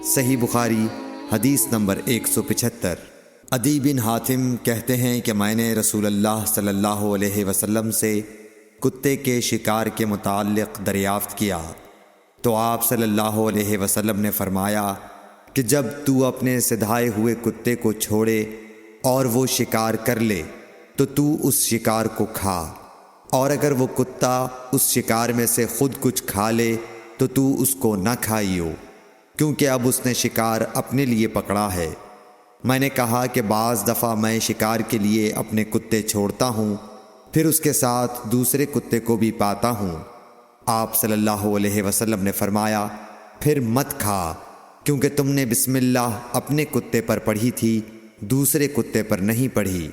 صحیح بخاری حدیث نمبر 175۔ عدی بن حاتم کہتے ہیں کہ میں نے رسول اللہ صلی اللہ علیہ وسلم سے کتے کے شکار کے متعلق دریافت کیا تو آپ صلی اللہ علیہ وسلم نے فرمایا کہ جب تو اپنے سدھائے ہوئے کتے کو چھوڑے اور وہ شکار کر لے تو اس شکار کو کھا، اور اگر وہ کتا اس شکار میں سے خود کچھ کھا لے تو اس کو نہ کھائیو، کیونکہ اب اس نے شکار اپنے لیے پکڑا ہے۔ میں نے کہا کہ بعض دفعہ میں شکار کے لیے اپنے کتے چھوڑتا ہوں، پھر اس کے ساتھ دوسرے کتے کو بھی پاتا ہوں۔ آپ صلی اللہ علیہ وسلم نے فرمایا، پھر مت کھا، کیونکہ تم نے بسم اللہ اپنے کتے پر پڑھی تھی، دوسرے کتے پر نہیں پڑھی۔